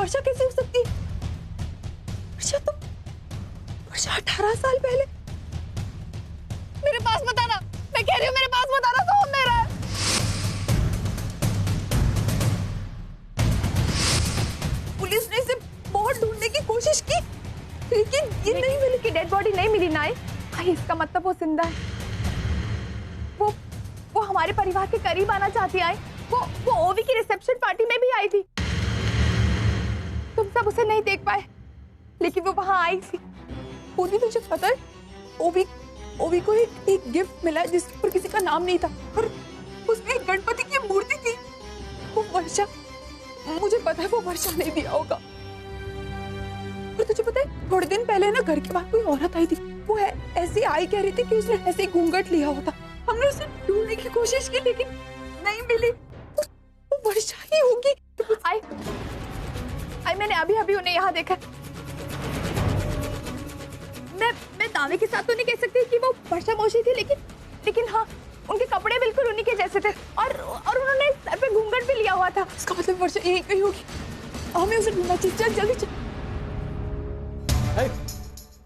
वर्षा कैसे हो सकती है? वर्षा 18 साल पहले। मेरे पास बताना, मैं कह रही हूँ मेरे पास बताना, कौन मेरा है? पुलिस ने इसे बहुत ढूंढने की कोशिश की, लेकिन ये नहीं मिली कि डेड बॉडी नहीं मिली ना। इसका मतलब वो जिंदा है। वो हमारे परिवार के करीब आना चाहती आई। वो ओवी की रिसेप्शन पार्टी में भी आई थी। तुम सब उसे नहीं देख पाए, लेकिन वो वहां आई थी। ओवी, तुझे पता है ओवी को एक गिफ्ट मिला जिसके ऊपर किसी का नाम नहीं था, और उसमें एक गणपति की मूर्ति थी। वो वर्षा, मुझे पता है वो वर्षा ने दिया होगा। और तुझे पता है थोड़े दिन पहले ना घर के बाहर कोई औरत आई थी। वो ऐसी आई, कह रही थी कि उसने ऐसे ही घूंघट लिया होता। हमने उसे ढूंढने की कोशिश की, लेकिन नहीं मिली। वो वर्षा ही होगी। आई मैंने अभी उन्हें यहाँ देखा। मैं दावे के साथ तो नहीं कह सकती कि वो वर्षा मौसी थी, लेकिन हाँ, उनके कपड़े बिल्कुल उन्हीं के जैसे थे, और उन्होंने सर पे घूंघट भी लिया हुआ था। इसका मतलब वर्षा यही कहीं होगी। हमें उसे ढूंढना चाहिए। चल जल्दी चल।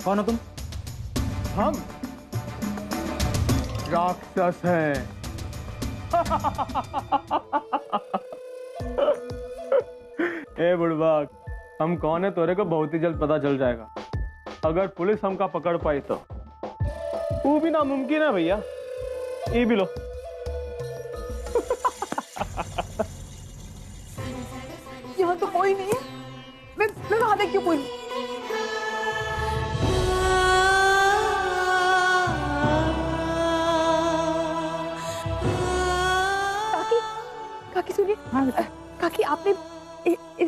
कौन हो तुम? हम राक्षस हैं। ए बुड़बक, हम कौन है तोरे को बहुत ही जल्द पता चल जाएगा। अगर पुलिस हमका पकड़ पाई तो वो भी नामुमकिन है भैया। ये भी लो। यहाँ तो कोई नहीं है। मैं वहां देख क्यों बोलूं? काकी सुनिए। हाँ बेटा। काकी, आपने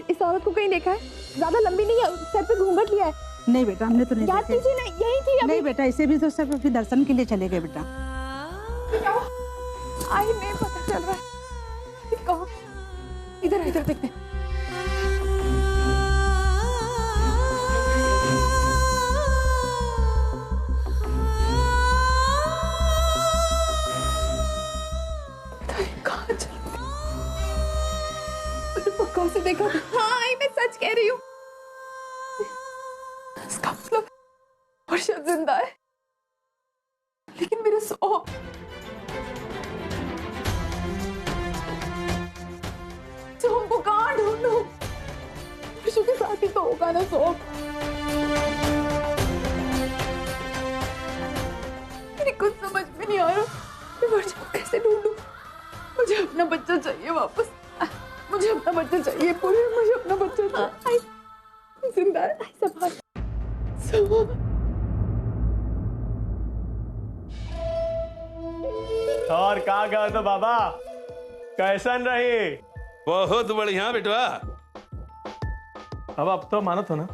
इस औरत को कहीं देखा है? ज्यादा लंबी नहीं है, सर पे घूंघट लिया है। नहीं बेटा, हमने तो नहीं देखा। यही थी अभी। नहीं बेटा, इसे भी तो सब अभी दर्शन के लिए चले गए बेटा। आई नहीं पता चल रहा है। कहाँ? इधर देखते। कौन से देखा? हाँ आई, मैं सच कह रही हूँ। इसका मतलब वर्षा जिंदा है, लेकिन मेरे सौंप को कहाँ ढूंढूं? वर्षा के साथ ही तो होगा ना सौंप। मेरी कुछ समझ में नहीं आ रहा, मैं वर्षा को कैसे ढूंढूं? मुझे अपना बच्चा चाहिए वापस। मुझे अपना बच्चा चाहिए पूरे। मुझे अपना बच्चा चाहिए। जिंदा है। और कहाँ गए तो बाबा? कैसन रही? बहुत बढ़िया बेटवा। अब तो मानो तो ना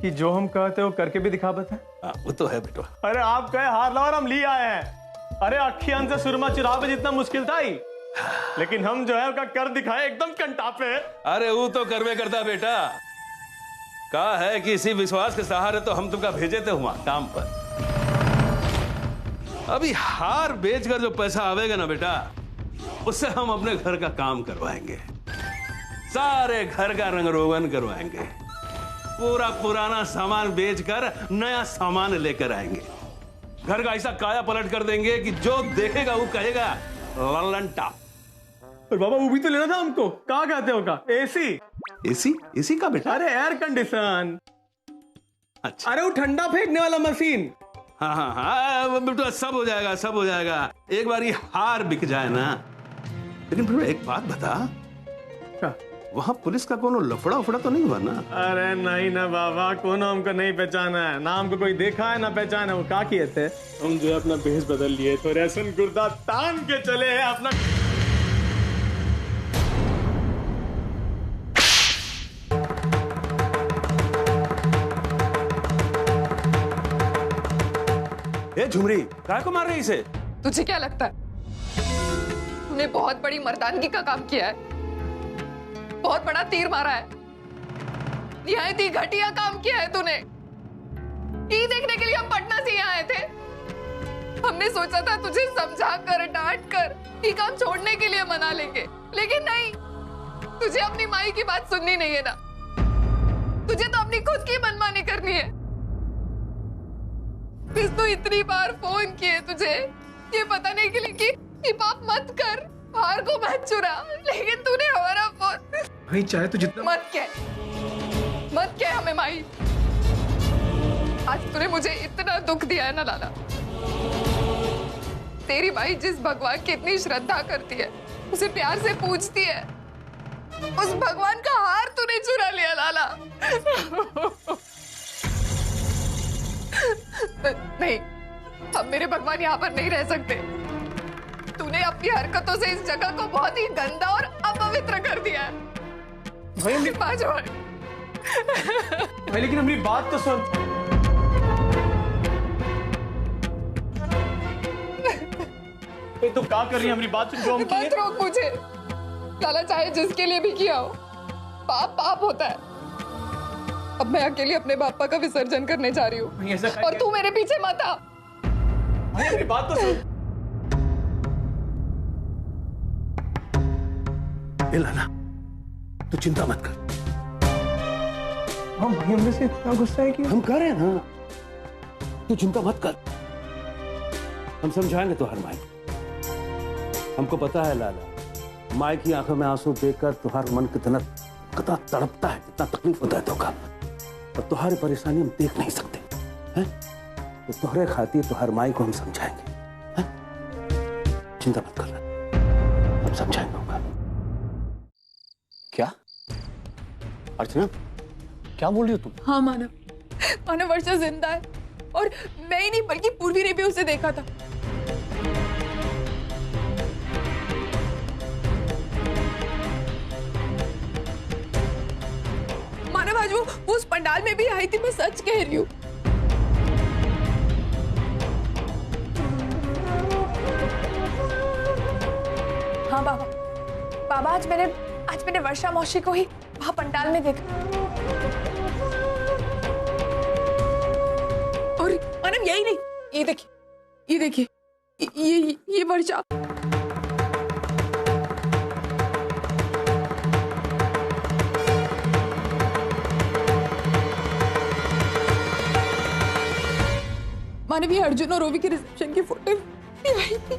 कि जो हम कहते वो करके भी दिखा पाते। वो तो है बेटवा। अरे आप कहे हार लो और हम ली आए हैं। अरे अखियां से सुरमा चुरावे जितना मुश्किल था ही, लेकिन हम जो है उसका कर दिखाए एकदम कंटा पे। अरे वो तो करवे करता बेटा। कहा है कि इसी विश्वास के सहारे तो हम तुमका भेजे थे वहां काम पर। अभी हार बेचकर जो पैसा आवेगा ना बेटा, उससे हम अपने घर का काम करवाएंगे। सारे घर का रंग रोगन करवाएंगे। पूरा पुराना सामान बेचकर नया सामान लेकर आएंगे। घर का ऐसा काया पलट कर देंगे कि जो देखेगा वो कहेगा लल्लन टॉप। और बाबा वो भी तो लेना था हमको। कहा कहते हो का? एसी। एसी का बेटा? अरे एयर कंडीशन। अच्छा। अरे वो ठंडा फेंकने वाला मशीन। हाँ बेटा, सब हो जाएगा, सब हो जाएगा। एक बार ये हार बिक जाए ना। लेकिन फिर एक बात बता, वहाँ पुलिस का कोनो लफड़ा उफड़ा तो नहीं हुआ ना? अरे नहीं ना बाबा, कोनो हमको नहीं पहचाना है ना। हमको कोई देखा है ना पहचाना है। वो क्या किए थे? हम जो अपना भेष बदल लिए तो रेशन गुर्दा तान के चले हैं अपना। ए झुमरी, काय को मार रही इसे? तुझे क्या लगता है तूने बहुत बड़ी मर्दानगी का काम किया है? बहुत बड़ा तीर मारा है। निहायत ही घटिया काम किया है तूने। ये देखने के लिए हम पटना से यहाँ आए थे। हमने सोचा था तुझे समझा कर डांट कर ये काम छोड़ने के लिए मना लेंगे, लेकिन नहीं, तुझे अपनी माई की बात सुननी नहीं है ना? तुझे तो अपनी खुद की मनमानी करनी है। विष्णु इतनी बार फोन किए तुझे ये बताने के लिए कि पाप मत कर, हार को मत चुरा, लेकिन तूने हमारा फोन भाई चाहे तो जितना मत कह हमें माई। आज तूने मुझे इतना दुख दिया है ना लाला। तेरी माई जिस भगवान की इतनी श्रद्धा करती है, उसे प्यार से पूजती है, उस भगवान का हार तूने चुरा लिया लाला। नहीं, अब मेरे भगवान यहाँ पर नहीं रह सकते। तूने अपनी हरकतों से इस जगह को बहुत ही गंदा और अपवित्र कर दिया है। भाई लेकिन हमारी बात तो सुन। तू क्या कर रही है? हमारी बात सुन। जो हम मत रोक मुझे लाला, चाहे जिसके लिए भी किया हो, पाप पाप होता है। अब मैं अकेले अपने बापा का विसर्जन करने जा रही हूँ और तू मेरे पीछे मत आ। भाई हमारी बात तो सुन। लाला तू चिंता मत कर। हम भाई हमने से इतना गुस्सा है कि हम कर रहे हैं ना, तू चिंता मत कर। हम समझाएंगे तो हर माई। हमको पता है लाला, माई की आंखों में आंसू देखकर तुम्हारा मन कितना तड़पता है, कितना तकलीफ होता है तो का। और तुम्हारी परेशानी हम देख नहीं सकते हैं, तो तुम्हारे खातिर तुम्हार माई को हम समझाएंगे हैं? चिंता मत कर, हम समझाएंगे होगा। क्या अर्चना, क्या बोल रही हो तुम? हाँ मानव वर्षा जिंदा है, और मैं ही नहीं बल्कि पूर्वी ने भी उसे देखा था। मानव आज वो उस पंडाल में भी आई थी, मैं सच कह रही हूँ। हाँ बाबा आज मैंने वर्षा मौसी को ही वहां पंडाल में देखा। और मानव यही नहीं, ये देखिए ये वर्षा। मानव ये अर्जुन और रोवी के रिसेप्शन की फोटो आई थी।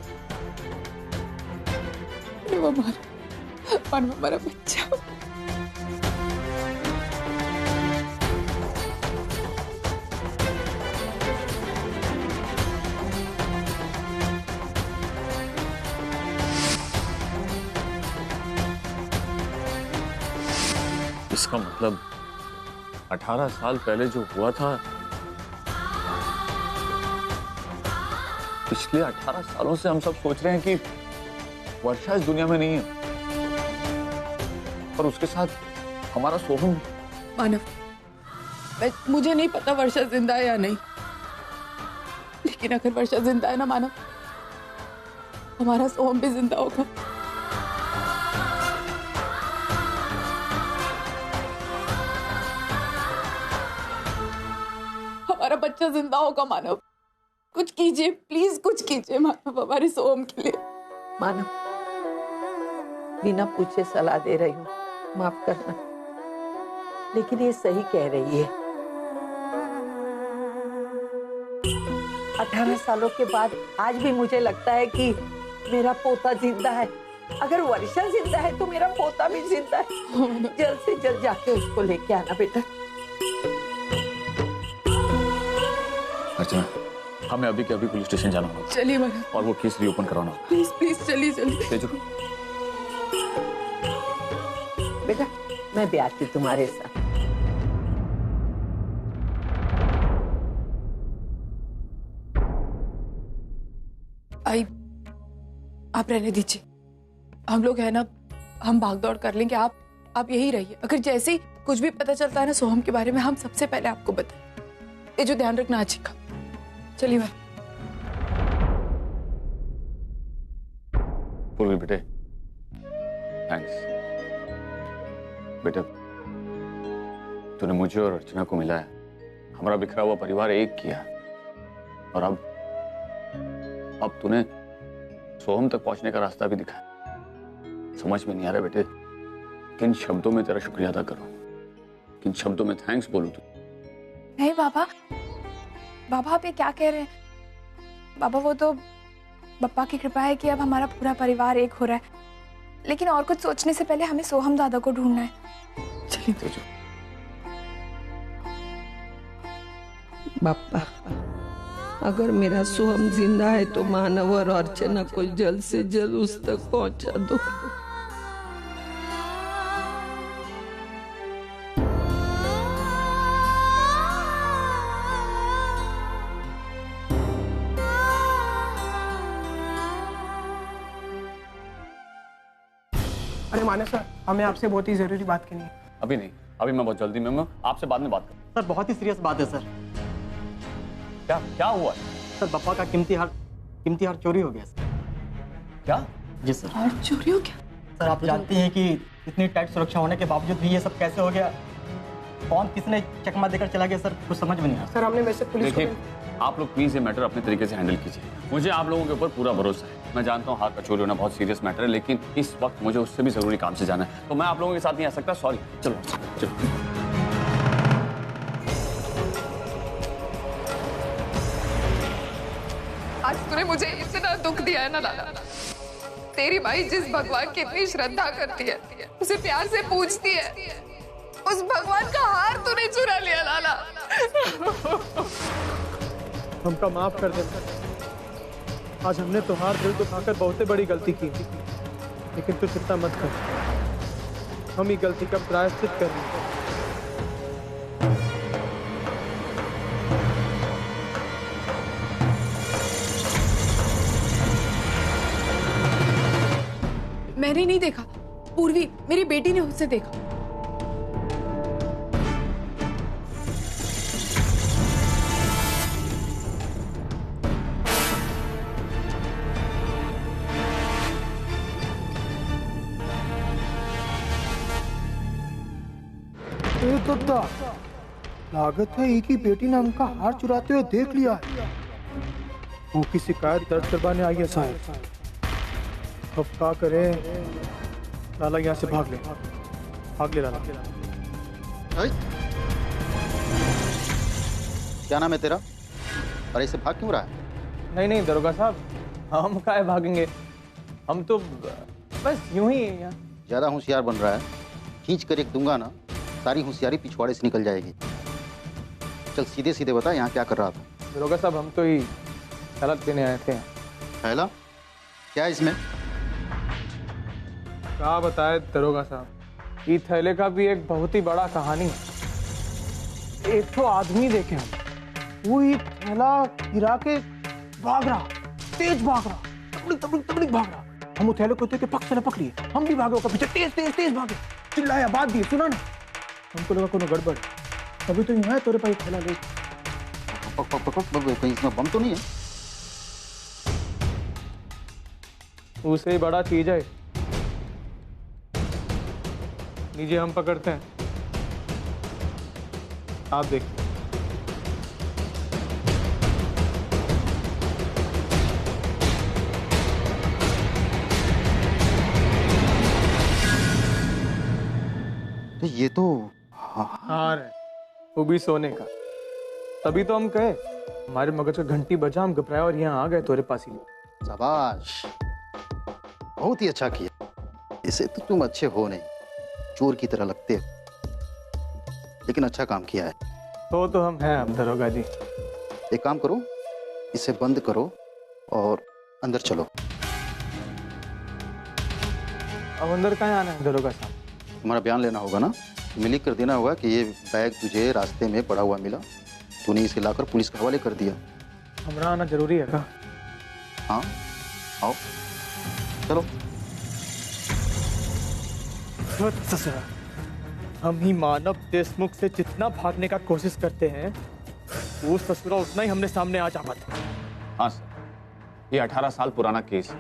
वो हमारा बच्चा। इसका मतलब 18 साल पहले जो हुआ था, पिछले 18 सालों से हम सब सोच रहे हैं कि वर्षा इस दुनिया में नहीं है, और उसके साथ हमारा सोहम। मानव मुझे नहीं पता वर्षा जिंदा है या नहीं, लेकिन अगर वर्षा जिंदा है ना मानव, हमारा सोहम भी जिंदा होगा। हमारा बच्चा जिंदा होगा मानव। कुछ कीजिए प्लीज, कुछ कीजिए मानव हमारे सोहम के लिए। मानव बिना पूछे सलाह दे रही हूँ, माफ करना, लेकिन ये सही कह रही है। 18 सालों के बाद आज भी मुझे लगता है कि मेरा पोता जिंदा है। अगर वर्षा जिंदा है तो मेरा पोता भी जिंदा है। जल्द से जल्द जाके उसको लेके आना बेटा। अर्चना, हमें अभी के अभी पुलिस स्टेशन जाना होगा। चलिए मानव, और वो केस रीओपन करवाना होगा। प्लीज प्लीज चलिए। तेजू, बेटा मैं भी आती तुम्हारे साथ। आप रहने दीजिए, हम लोग है ना, हम भाग दौड़ कर लेंगे। आप यही रहिए। अगर जैसे ही कुछ भी पता चलता है ना सोहम के बारे में, हम सबसे पहले आपको बताएं। ये जो ध्यान रखना अच्छी का। चलिए मैं। पूर्वी बेटे, थैंक्स बेटा, तूने मुझे और अर्चना को मिलाया, हमारा बिखरा हुआ परिवार एक किया, और अब तूने सोहम तक पहुंचने का रास्ता भी दिखाया। समझ में नहीं आ रहा बेटे, किन शब्दों में तेरा शुक्रिया अदा करूं, किन शब्दों में थैंक्स बोलूं तू? नहीं बाबा, बाबा आप ये क्या कह रहे हैं? बाबा वो तो बप्पा की कृपा है कि अब हमारा पूरा परिवार एक हो रहा है, लेकिन और कुछ सोचने से पहले हमें सोहम दादा को ढूंढना है। चलिए तो जो बापा, अगर मेरा सोहम जिंदा है तो मानव और अर्चना को जल्द से जल्द उस तक पहुंचा दो। अरे माने सर, हमें आपसे बहुत ही जरूरी बात करनी है। अभी नहीं, अभी मैं बहुत जल्दी में हूं, आपसे बाद में बात करूं। सर बहुत ही सीरियस बात है सर। क्या क्या हुआ? सर बप्पा का कीमती हार चोरी हो गया सर। क्या? जी सर। और चोरी हो गया? सर आप जानती हैं कि इतनी टाइट सुरक्षा होने के बावजूद भी ये सब कैसे हो गया? कौन किसने चकमा देकर चला गया सर, कुछ समझ में नहीं आया। सर हमने वैसे पुलिस को देखिए, आप लोग प्लीज ये मैटर अपने तरीके से हैंडल कीजिए। मुझे आप लोगों के ऊपर पूरा भरोसा है। मैं जानता हूँ हाथ का चोरी होना बहुत सीरियस मैटर है, लेकिन इस वक्त मुझे उससे भी जरूरी काम से जाना है, तो मैं आप लोगों के साथ नहीं आ सकता। सॉरी। चलो चलो। आज तूने मुझे इतना दुख दिया है ना लाला। तेरी माई जिस भगवान की इतनी श्रद्धा करती है, उसे प्यार से पूजती है, उस भगवान का हार तूने चुरा लिया लाला। हमका माफ कर दे। आज हमने तुम्हार दिल दुखाकर बहुत बड़ी गलती की, लेकिन तू चिंता मत कर, हम ही गलती का प्रायश्चित कर रहे हैं। मैंने नहीं देखा, पूर्वी मेरी बेटी ने उसे देखा। लागत है एक ही बेटी ने उनका हार चुराते हुए देख लिया है। वो की शिकायत दर्ज करवाने आई है साहब। अब क्या करें? लाला यहाँ से भाग ले लाला। क्या नाम है तेरा? और ऐसे भाग क्यों रहा है? नहीं दरोगा साहब, हम काहे भागेंगे, हम तो बस यूं ही यहाँ। ज्यादा होशियार बन रहा है, खींच कर एक दूंगा ना, सारी होशियारी पिछवाड़े से निकल जाएगी। चल सीधे सीधे बता, यहाँ क्या कर रहा था? दरोगा साहब हम तो ही गलत देने आए थे। पहला क्या है इसमें? क्या बताए दरोगा साहब, ये थैले का भी एक बहुत ही बड़ा कहानी है। एक तो आदमी देखे हम, वो ही थैला गिरा के भाग रहा, तेज भाग रहा, तबड़ी भाग रहा। हम थैले को के पक्ष से पकड़िए, हम भी भागे उसके पीछे, तेज भागे, चिल्लाया, बात दिए, सुना ना। हमको लगा कोनो गड़बड़, अभी तो यहाँ है तेरे पास थैला ले। कहीं इसमें बम तो नहीं है? उससे ही बड़ा चीज है। लीजिए हम पकड़ते हैं, आप देखिए। तो ये तो हार है, वो भी सोने का। तभी तो हम कहे, हमारे मगज का घंटी बजा, हम घबराए और यहाँ आ गए तेरे पास ही। शाबाश, बहुत ही अच्छा किया। इसे तो तुम अच्छे हो नहीं, चोर की तरह लगते हो, लेकिन अच्छा काम किया है। तो हम हैं अब दरोगा जी। एक काम करो, इसे बंद करो और अंदर चलो। अब अंदर कहाँ आना है दरोगा साहब? तुम्हारा बयान लेना होगा ना, तुम्हें लिख कर देना होगा कि ये बैग तुझे रास्ते में पड़ा हुआ मिला, तूने इसे लाकर पुलिस के हवाले कर दिया। हमारा आना जरूरी है का? हाँ आओ, चलो। ससुरा, हम ही मानव देशमुख से जितना भागने का कोशिश करते हैं, वो ससुरा उतना ही हमने सामने आ जाता है। हाँ सर, ये 18 साल पुराना केस है।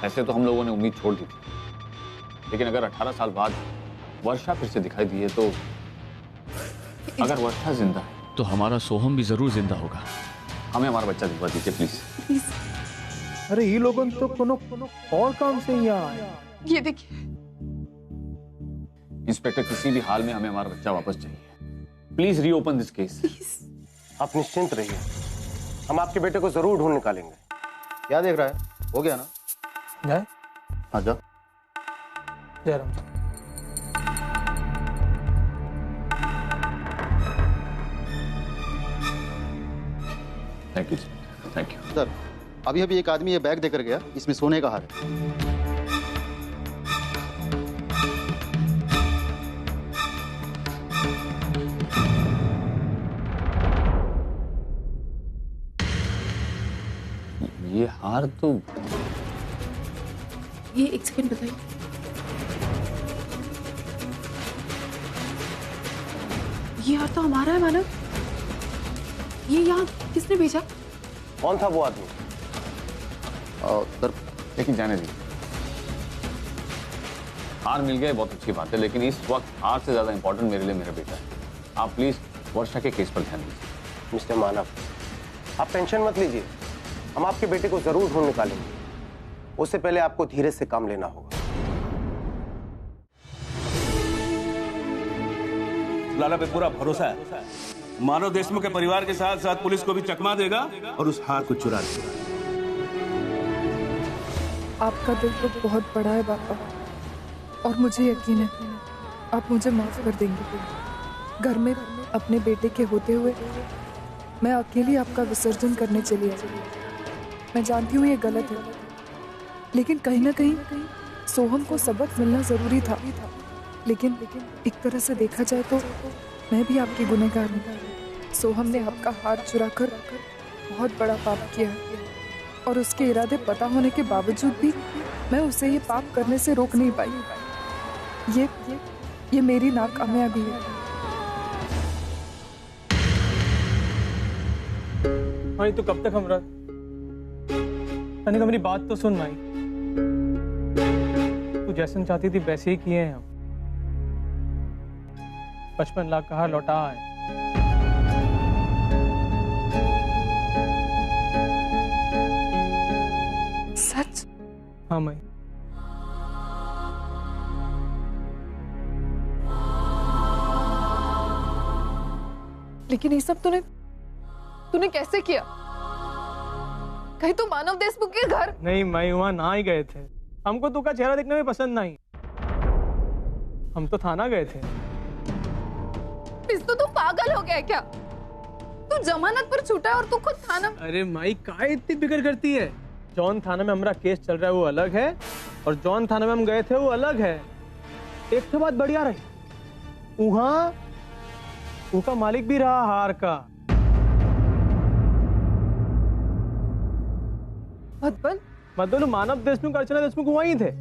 ऐसे तो हम लोगों ने उम्मीद छोड़ दी थी, लेकिन अगर 18 साल बाद वर्षा फिर से दिखाई दी है, तो अगर वर्षा जिंदा है तो हमारा सोहम भी जरूर जिंदा होगा। हमें हमारा बच्चा दिलवा दीजिए प्लीज। अरे ये लोगों तो कोनो और काम से यहाँ आए। ये देखिए, इंस्पेक्टर, किसी भी हाल में हमें हमारा बच्चा वापस चाहिए। Please reopen this case. आप निश्चिंत रहिए, हम आपके बेटे को जरूर ढूंढ निकालेंगे। क्या देख रहा है? हो गया ना? जाए? हाँ जा। Jairam. Thank you, thank you. Sir, अभी एक आदमी ये बैग देकर गया, इसमें सोने का हार है। ये हार तो ये एक सेकंड बताइए। ये हार तो हमारा है मानव। ये यहाँ किसने भेजा? कौन था वो आदमी? सर, लेकिन जाने दीजिए, हार मिल गए बहुत अच्छी बात है, लेकिन इस वक्त हार से ज्यादा इंपॉर्टेंट मेरे लिए मेरा बेटा है। आप प्लीज वर्षा के केस पर ध्यान दीजिए। मिस्टर मानव, आप टेंशन मत लीजिए, हम आपके बेटे को जरूर ढूंढ निकालेंगे। उससे पहले आपको धीरज से काम लेना होगा। लाला पे पूरा भरोसा है। मानव देशमुख के परिवार के साथ साथ पुलिस को भी चकमा देगा और उस हार को चुरा लेगा। आपका दिल तो बहुत बड़ा है पापा, और मुझे यकीन है आप मुझे माफ कर देंगे। घर में अपने बेटे के होते हुए मैं अकेली आपका विसर्जन करने चली आई। मैं जानती हूँ ये गलत है, लेकिन कहीं ना कहीं सोहम को सबक मिलना जरूरी था। लेकिन एक तरह से देखा जाए तो मैं भी आपकी गुनहगार हूँ। सोहम ने आपका हार चुराकर बहुत बड़ा पाप किया, और उसके इरादे पता होने के बावजूद भी मैं उसे ये पाप करने से रोक नहीं पाई। ये मेरी नाकामयाबी है। माई तो कब तक हमरा तनिक मेरी बात तो सुन माई। तू जैसन चाहती थी वैसे ही किए हैं हम। 55 लाख का हार लौटा है। सच? हाँ माई। लेकिन ये सब तूने कैसे किया? कहीं तो मानव देशमुख के घर? नहीं माई, वहां ना ही गए थे। हमको तू का चेहरा देखने में पसंद नहीं। हम तो थाना गए थे। तो तू पागल हो गया है क्या? तू जमानत पर छूटा है और तू खुद थाना। अरे माई, काहे इतनी फिक्र करती है? जौन थाना में हमारा केस चल रहा है वो अलग है, और जौन थाना में हम गए थे वो अलग है। एक तो बात बढ़िया रही, वहां उसका मालिक भी रहा हार का। मतलब मानव देशमुख, अर्चना देशमुख वहीं थे।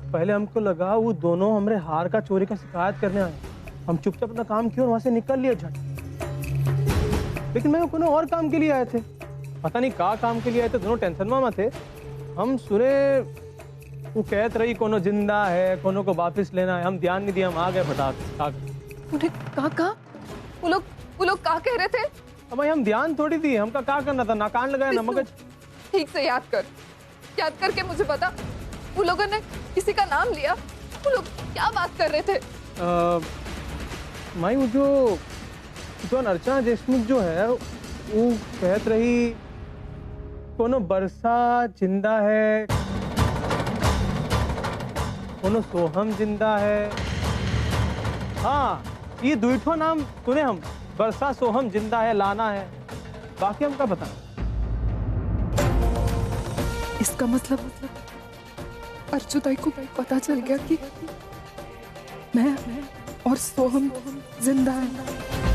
पहले हमको लगा वो दोनों हमारे हार का चोरी का शिकायत करने आए। हम चुपचाप अपना काम किया और वहां से निकल लिए झट। लेकिन मैं कोनो और काम के लिए आए थे, पता नहीं का काम के लिए आए थे। दोनों टेंशन में थे। हम सुने वो कहत रही कोनो जिंदा है, कोनो को वापस लेना है। हम ध्यान नहीं दिया, हम आ गए फटाक। उन्हें कहा वो लोग क्या कह रहे थे? अब भाई हम ध्यान थोड़ी दी, हमका क्या करना था? नाकान लगाया ना मगज। ठीक से याद करके मुझे बता, वो लोगों ने किसी का नाम लिया? वो लोग क्या बात कर रहे थे? माई, वो जो अर्चना देशमुख जो है वो कहत रही कोनो बरसा जिंदा है, कोनो सोहम जिंदा है। हाँ, ये दुईठो नाम सुने हम, बरसा, सोहम जिंदा है, लाना है। बाकी हम क्या बता। इसका मतलब अर्जुताई को पता चल गया कि मैं और सोहम जिंदा है।